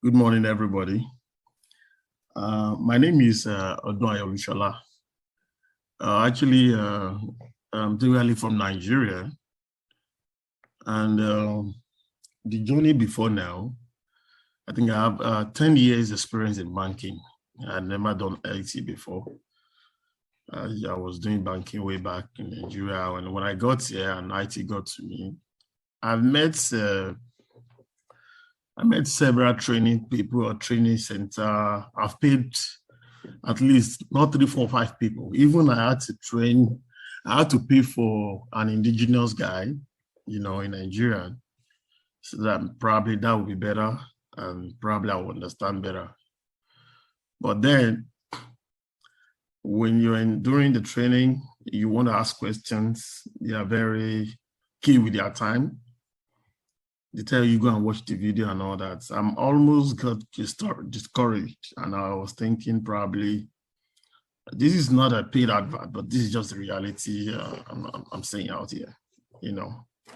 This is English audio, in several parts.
Good morning, everybody. My name is Olusola. Actually, I'm dually from Nigeria, and the journey before now, I think I have 10 years experience in banking. I'd never done IT before. I was doing banking way back in Nigeria, and when I got here and IT got to me, I've met several training people or training center. I've paid at least not 3, 4, 5 people. Even I had to pay for an indigenous guy, in Nigeria. So that probably that would be better and probably I will understand better. But then when you're during the training, you want to ask questions. They are very key with their time. They tell you go and watch the video and all that. I'm almost got discouraged, and I was thinking probably this is not a paid advert, but this is just the reality I'm saying out here.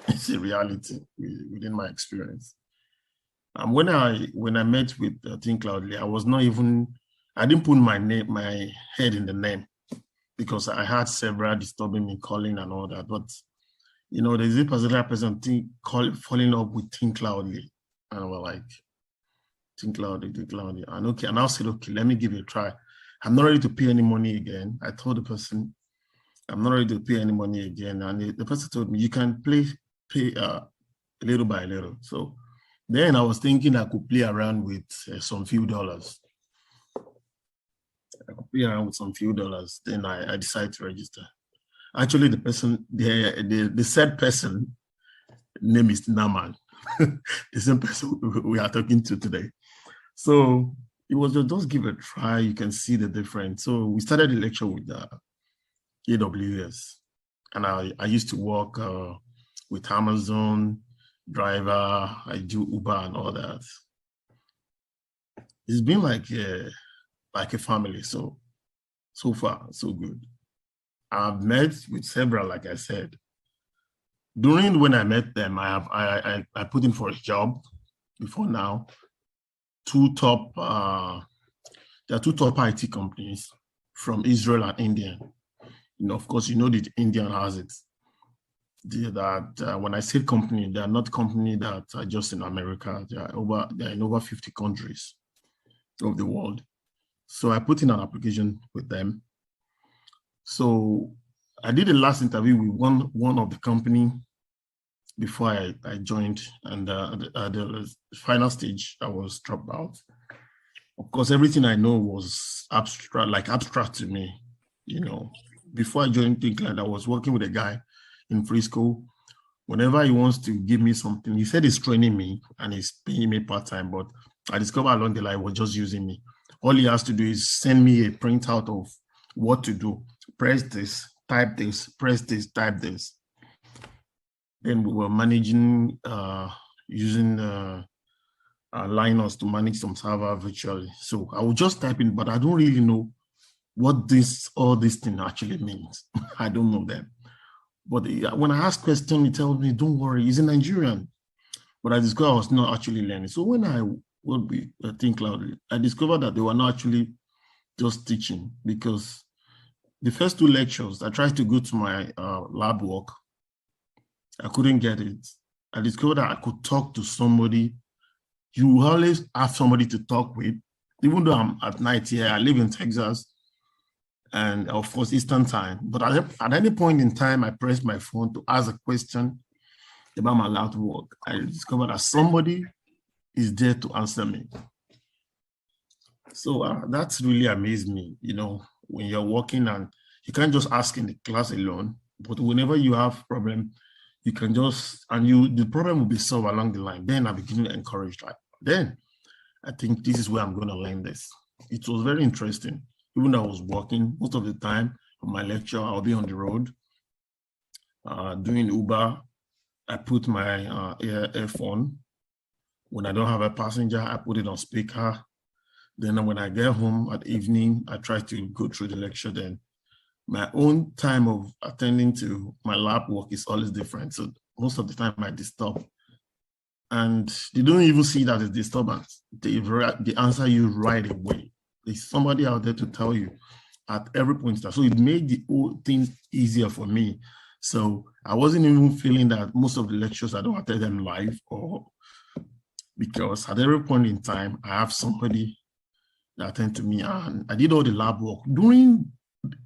It's a reality within my experience. When I met with Thinkcloudly, I didn't put my head in the name because I had several disturbing me calling and all that, but there's a particular person falling up with Thinkcloudly, and we're like, Thinkcloudly. And I said, okay, let me give it a try. I'm not ready to pay any money again. I told the person, I'm not ready to pay any money again. And the person told me, you can pay little by little. So then I was thinking I could play around with some few dollars. I could play around with some few dollars. Then I decided to register. Actually, the person, the said person name is Naman, the same person we are talking to today. So it was just give it a try. You can see the difference. So we started the lecture with AWS, and I used to work with Amazon driver. I do Uber and all that. It's been like a family. So far, so good. I've met with several, like I said. During when I met them, I put in for a job before now. There are two top IT companies from Israel and India. Of course, the Indian has it. When I say company, they are not company that are just in America. They are in over 50 countries of the world. So I put in an application with them. So I did the last interview with one of the company before I joined, and at the final stage, I was dropped out. Of course, everything I know was abstract to me. Before I joined Thinkcloudly, I was working with a guy in Frisco. Whenever he wants to give me something, he said he's training me and he's paying me part-time, but I discovered along the line he was just using me. All he has to do is send me a printout of what to do. Press this, type this, press this, type this. Then we were managing, using Linux to manage some server virtually. So I would just type in, but I don't really know what all this thing actually means. I don't know them. But when I ask questions, he tells me, don't worry, he's a Nigerian. But I discovered I was not actually learning. So when I would be Thinkcloudly, I discovered that they were not actually just teaching, because the first 2 lectures, I tried to go to my lab work. I couldn't get it. I discovered that I could talk to somebody. You always have somebody to talk with, even though I'm at night here. I live in Texas, and of course, Eastern time. But at any point in time, I press my phone to ask a question about my lab work. I discovered that somebody is there to answer me. So that's really amazed me, when you're working and you can't just ask in the class alone, but whenever you have problem, you can just, the problem will be solved along the line. Then I begin to encourage that. Then I think this is where I'm going to learn this. It was very interesting. Even though I was working most of the time on my lecture, I'll be on the road doing Uber. I put my earphone. When I don't have a passenger, I put it on speaker. Then when I get home at evening, I try to go through the lecture. Then my own time of attending to my lab work is always different. So most of the time I disturb And they don't even see that as disturbance. They answer you right away. There's somebody out there to tell you at every point. So it made the whole thing easier for me. So I wasn't even feeling that most of the lectures, I don't attend them live, or because at every point in time, I have somebody that attend to me, and I did all the lab work.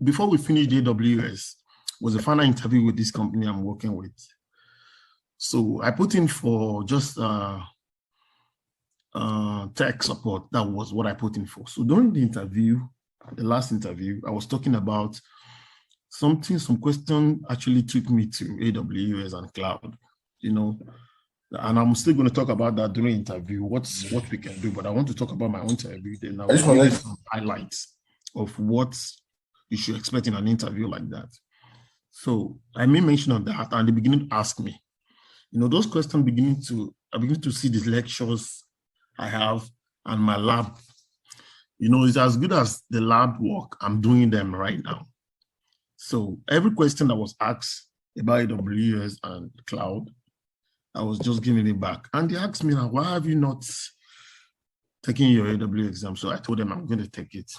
Before we finished the AWS, was a final interview with this company I'm working with. So I put in for just tech support. That was what I put in for. So during the interview, the last interview, I was talking about some question actually took me to AWS and cloud, and I'm still going to talk about that during interview, what we can do, but I want to talk about my own interview. Then I will give you some highlights of what you should expect in an interview like that. So I made mention of that, and they beginning to ask me, those questions I begin to see the lectures I have and my lab. It's as good as the lab work. I'm doing them right now. So every question that was asked about AWS and cloud, I was just giving it back. And they asked me, why have you not taken your AWS exam? So I told them I'm going to take it.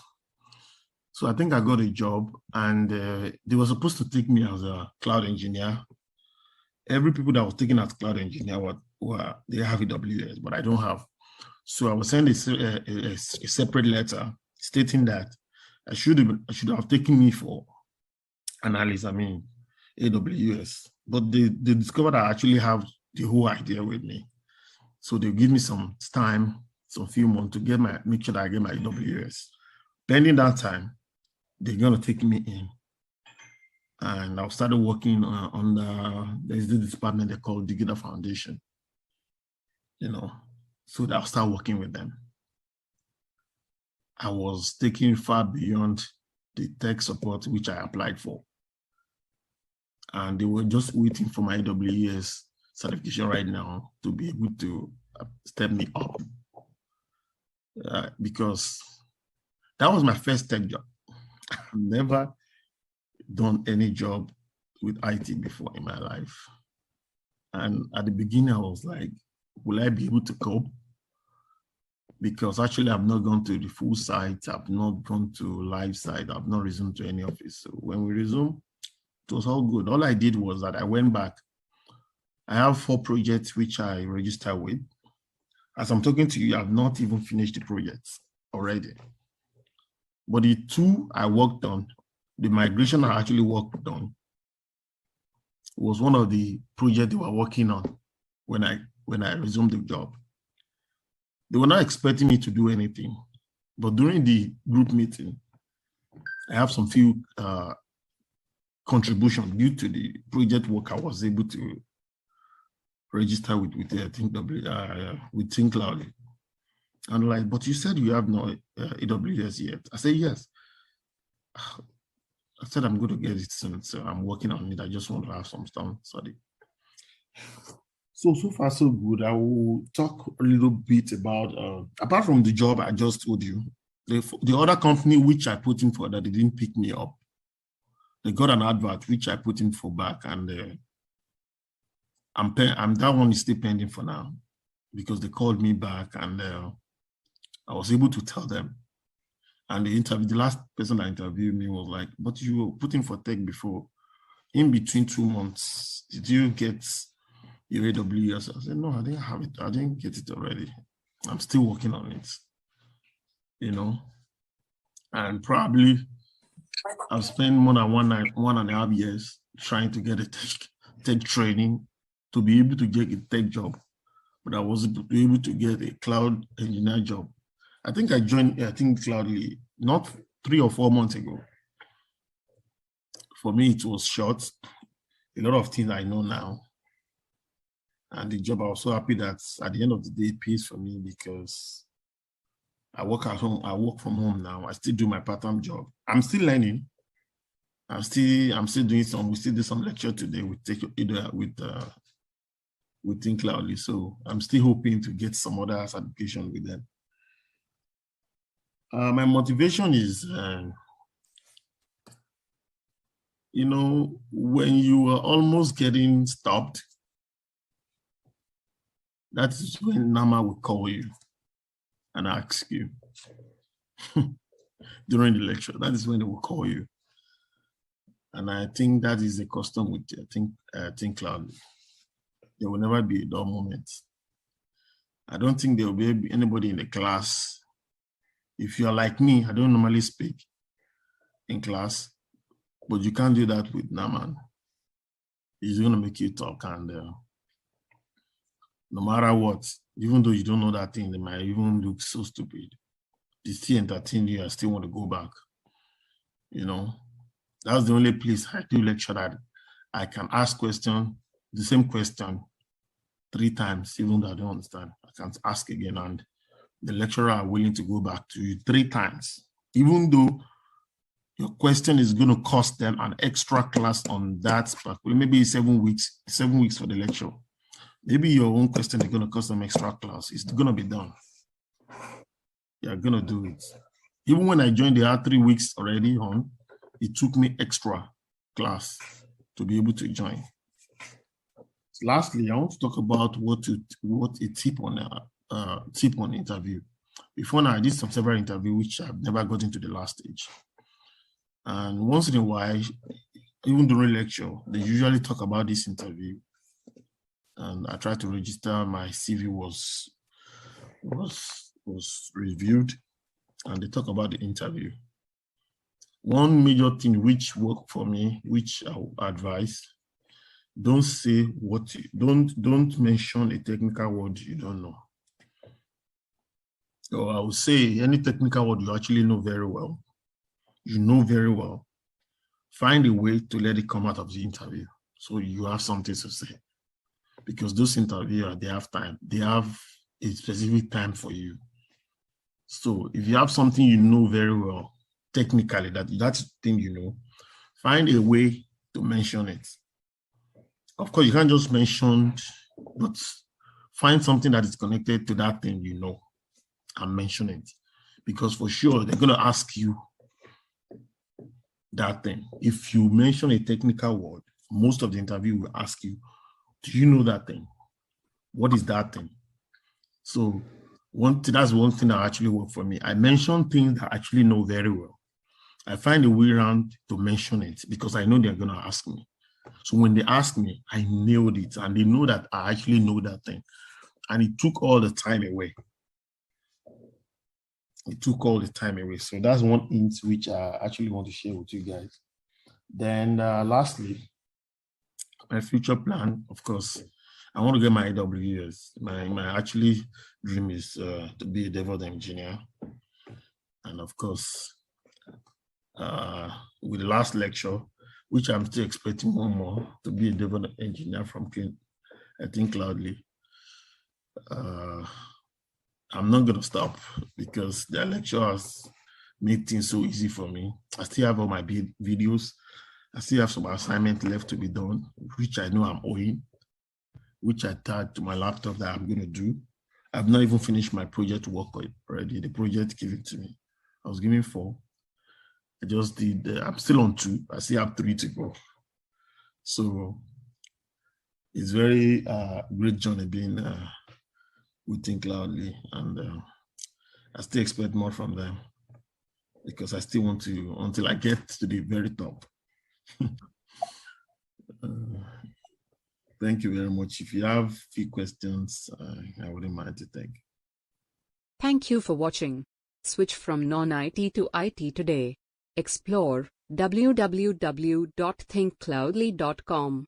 So I think I got a job, and they were supposed to take me as a cloud engineer. Every people that was taken as cloud engineer they have AWS, but I don't have. So I was sent a separate letter stating that I should have taken me for analysis, AWS. But they discovered I actually have the whole idea with me. So they give me some time, some few months to make sure that I get my AWS. Pending that time, they're gonna take me in. And I started working there's this department they call Digital Foundation, so I'll start working with them. I was taking far beyond the tech support which I applied for. And they were just waiting for my AWS certification right now to be able to step me up. Because that was my first tech job. I've never done any job with IT before in my life. And at the beginning, I was like, will I be able to cope? Because actually, I've not gone to the full site. I've not gone to live site. I've not resumed to any office. So when we resumed, it was all good. All I did was that I went back. I have 4 projects which I registered with. As I'm talking to you, I've not even finished the projects already. But the 2 I worked on, the migration I actually worked on, was one of the projects they were working on when I resumed the job. They were not expecting me to do anything, but during the group meeting, I have some few contributions due to the project work I was able to register with Thinkcloudly. And like, but you said you have no AWS yet. I said, yes. I said, I'm going to get it soon. So I'm working on it. I just want to have some time study. So far, so good. I will talk a little bit about, apart from the job I just told you, the other company which I put in for that, they didn't pick me up. They got an advert which I put in for back, and that one is still pending for now because they called me back, and I was able to tell them. And the last person that interviewed me was like, but you were putting for tech before. In between 2 months, did you get your AWS? I said, no, I didn't have it. I didn't get it already. I'm still working on it, And probably I've spent more than 1.5 years trying to get a tech training to be able to get a tech job, but I wasn't able to get a cloud engineer job. I think I joined Thinkcloudly not 3 or 4 months ago. For me, it was short. A lot of things I know now. And the job, I was so happy that at the end of the day, it pays for me because I work at home. I work from home now. I still do my part-time job. I'm still learning. I'm still doing some. We still do some lecture today with Thinkcloudly. So I'm still hoping to get some other certification with them. My motivation is, when you are almost getting stopped, that is when Nama will call you and ask you during the lecture. That is when they will call you. And I think that is a custom with Thinkcloudly. There will never be a dull moment. I don't think there will be anybody in the class. If you are like me, I don't normally speak in class, but you can't do that with Naman. He's going to make you talk, and no matter what, even though you don't know that thing, they might even look so stupid. They still entertain you. I still want to go back. You know, that's the only place I do lecture that I can ask question, the same question 3 times, even though I don't understand. I can ask again, and the lecturer are willing to go back to you 3 times, even though your question is going to cost them an extra class on that, maybe 7 weeks for the lecture. Maybe your own question is going to cost them extra class. It's going to be done. You're going to do it. Even when I joined, they had 3 weeks already on. It took me extra class to be able to join. Lastly, I want to talk about what a tip on interview. Before now, I did several interviews which I've never gotten to the last stage. And once in a while, even during lecture, they usually talk about this interview. And I tried to register. My CV was reviewed, and they talk about the interview. One major thing which worked for me, which I would advise, don't mention a technical word you don't know. So I would say any technical word you actually know very well, find a way to let it come out of the interview so you have something to say. Because those interviewers, they have time. They have a specific time for you. So if you have something you know very well, technically, that's the thing you know, find a way to mention it. Of course, you can't just mention, but find something that is connected to that thing you know and mention it. Because for sure, they're going to ask you that thing. If you mention a technical word, most of the interview will ask you, do you know that thing? What is that thing? So that's one thing that actually worked for me. I mention things that I actually know very well. I find a way around to mention it because I know they're going to ask me. So when they ask me, I nailed it, and they know that I actually know that thing. And it took all the time away. So that's one hint which I actually want to share with you guys. Then lastly, my future plan, of course, I want to get my AWS. My actually dream is to be a DevOps engineer. And of course, with the last lecture, which I'm still expecting one more, to be a DevOps engineer from Thinkcloudly. I'm not going to stop because the lecture has made things so easy for me. I still have all my videos. I still have some assignment left to be done, which I know I'm owing, which I tagged to my laptop that I'm going to do. I've not even finished my project work already. The project given to me, I was given 4. I just did, I'm still on 2. I still have 3 to go. So it's very great journey being with Thinkcloudly, and I still expect more from them because I still want to, until I get to the very top. Thank you very much. If you have a few questions, I wouldn't mind to take. Thank you for watching. Switch from non-IT to IT today. Explore www.thinkcloudly.com.